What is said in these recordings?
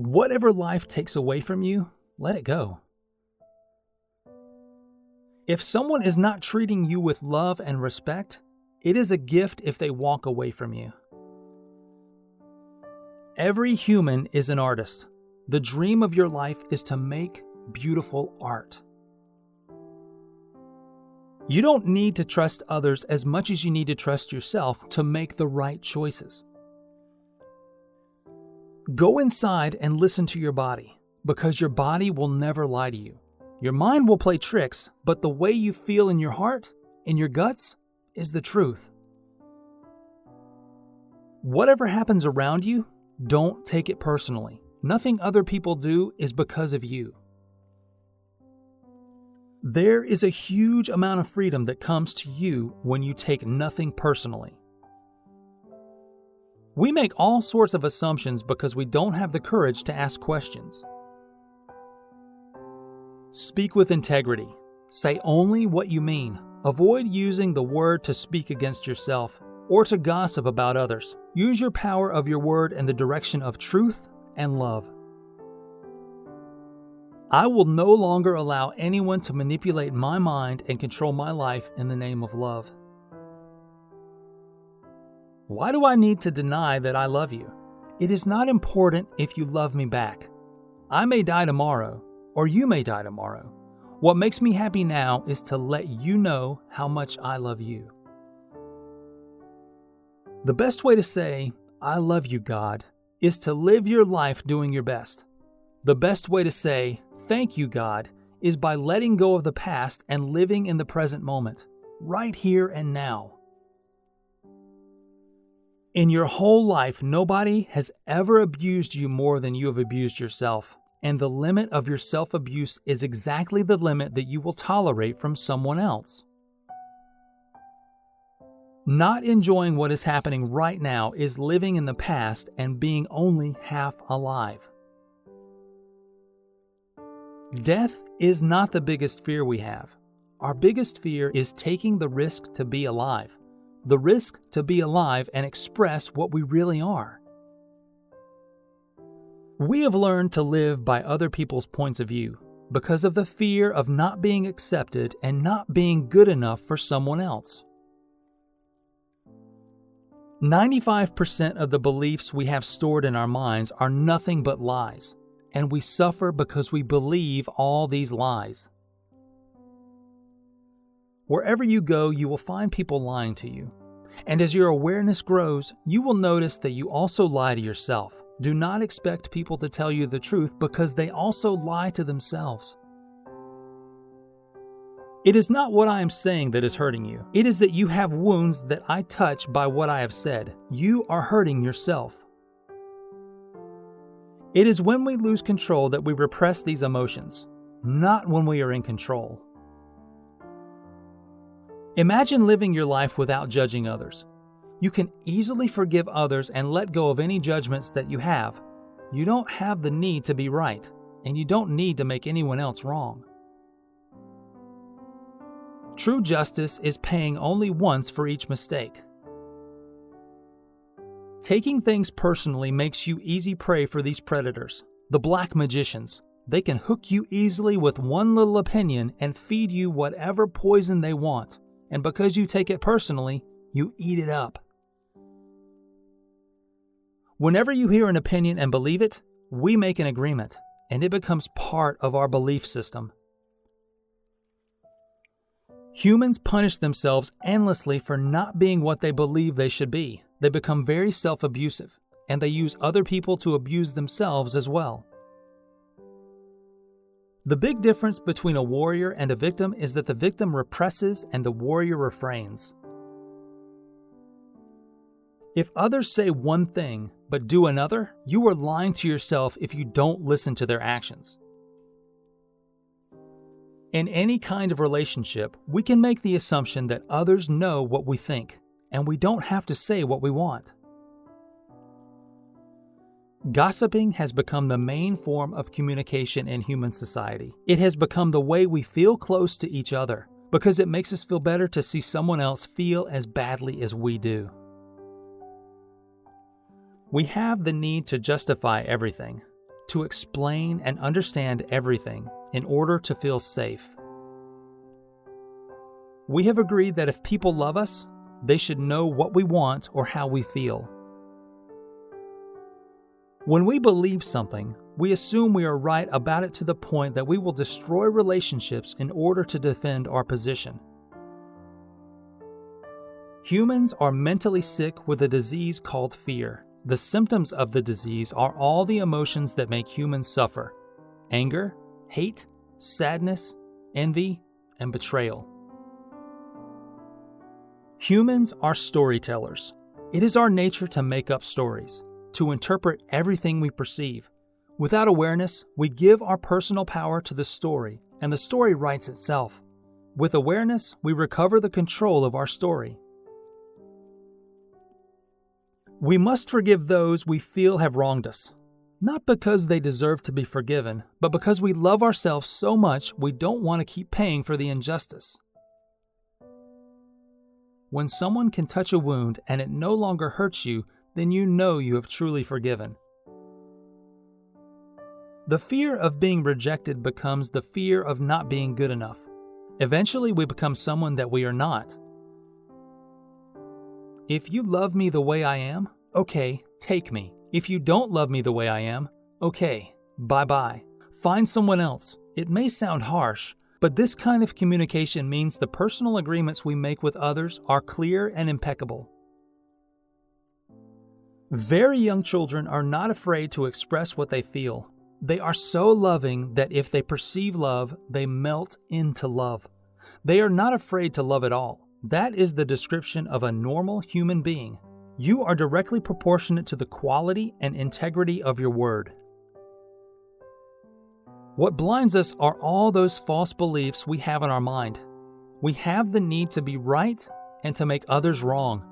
Whatever life takes away from you, let it go. If someone is not treating you with love and respect, it is a gift if they walk away from you. Every human is an artist. The dream of your life is to make beautiful art. You don't need to trust others as much as you need to trust yourself to make the right choices. Go inside and listen to your body, because your body will never lie to you. Your mind will play tricks, but the way you feel in your heart, in your guts, is the truth. Whatever happens around you, don't take it personally. Nothing other people do is because of you. There is a huge amount of freedom that comes to you when you take nothing personally. We make all sorts of assumptions because we don't have the courage to ask questions. Speak with integrity. Say only what you mean. Avoid using the word to speak against yourself or to gossip about others. Use your power of your word in the direction of truth and love. I will no longer allow anyone to manipulate my mind and control my life in the name of love. Why do I need to deny that I love you? It is not important if you love me back. I may die tomorrow, or you may die tomorrow. What makes me happy now is to let you know how much I love you. The best way to say, I love you, God, is to live your life doing your best. The best way to say, thank you, God, is by letting go of the past and living in the present moment, right here and now. In your whole life, nobody has ever abused you more than you have abused yourself, and the limit of your self-abuse is exactly the limit that you will tolerate from someone else. Not enjoying what is happening right now is living in the past and being only half alive. Death is not the biggest fear we have. Our biggest fear is taking the risk to be alive. The risk to be alive and express what we really are. We have learned to live by other people's points of view because of the fear of not being accepted and not being good enough for someone else. 95% of the beliefs we have stored in our minds are nothing but lies, and we suffer because we believe all these lies. Wherever you go, you will find people lying to you. And as your awareness grows, you will notice that you also lie to yourself. Do not expect people to tell you the truth because they also lie to themselves. It is not what I am saying that is hurting you. It is that you have wounds that I touch by what I have said. You are hurting yourself. It is when we lose control that we repress these emotions, not when we are in control. Imagine living your life without judging others. You can easily forgive others and let go of any judgments that you have. You don't have the need to be right, and you don't need to make anyone else wrong. True justice is paying only once for each mistake. Taking things personally makes you easy prey for these predators, the black magicians. They can hook you easily with one little opinion and feed you whatever poison they want. And because you take it personally, you eat it up. Whenever you hear an opinion and believe it, we make an agreement, and it becomes part of our belief system. Humans punish themselves endlessly for not being what they believe they should be. They become very self-abusive, and they use other people to abuse themselves as well. The big difference between a warrior and a victim is that the victim represses and the warrior refrains. If others say one thing but do another, you are lying to yourself if you don't listen to their actions. In any kind of relationship, we can make the assumption that others know what we think, and we don't have to say what we want. Gossiping has become the main form of communication in human society. It has become the way we feel close to each other, because it makes us feel better to see someone else feel as badly as we do. We have the need to justify everything, to explain and understand everything in order to feel safe. We have agreed that if people love us, they should know what we want or how we feel. When we believe something, we assume we are right about it to the point that we will destroy relationships in order to defend our position. Humans are mentally sick with a disease called fear. The symptoms of the disease are all the emotions that make humans suffer: anger, hate, sadness, envy, and betrayal. Humans are storytellers. It is our nature to make up stories, to interpret everything we perceive. Without awareness, we give our personal power to the story, and the story writes itself. With awareness, we recover the control of our story. We must forgive those we feel have wronged us, not because they deserve to be forgiven, but because we love ourselves so much we don't want to keep paying for the injustice. When someone can touch a wound and it no longer hurts you, then you know you have truly forgiven. The fear of being rejected becomes the fear of not being good enough. Eventually, we become someone that we are not. If you love me the way I am, okay, take me. If you don't love me the way I am, okay, bye-bye. Find someone else. It may sound harsh, but this kind of communication means the personal agreements we make with others are clear and impeccable. Very young children are not afraid to express what they feel. They are so loving that if they perceive love, they melt into love. They are not afraid to love at all. That is the description of a normal human being. You are directly proportionate to the quality and integrity of your word. What blinds us are all those false beliefs we have in our mind. We have the need to be right and to make others wrong.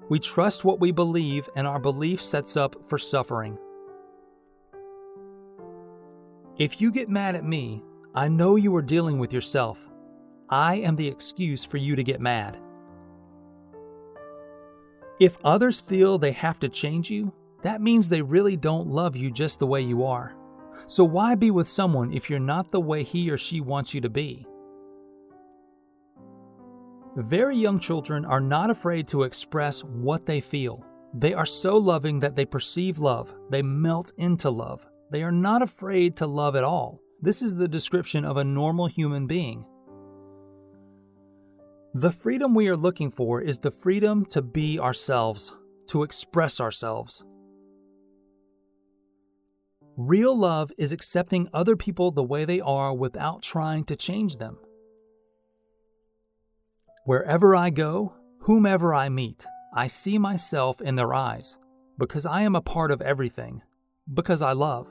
We trust what we believe, and our belief sets up for suffering. If you get mad at me, I know you are dealing with yourself. I am the excuse for you to get mad. If others feel they have to change you, that means they really don't love you just the way you are. So why be with someone if you're not the way he or she wants you to be? Very young children are not afraid to express what they feel. They are so loving that they perceive love. They melt into love. They are not afraid to love at all. This is the description of a normal human being. The freedom we are looking for is the freedom to be ourselves, to express ourselves. Real love is accepting other people the way they are without trying to change them. Wherever I go, whomever I meet, I see myself in their eyes, because I am a part of everything, because I love.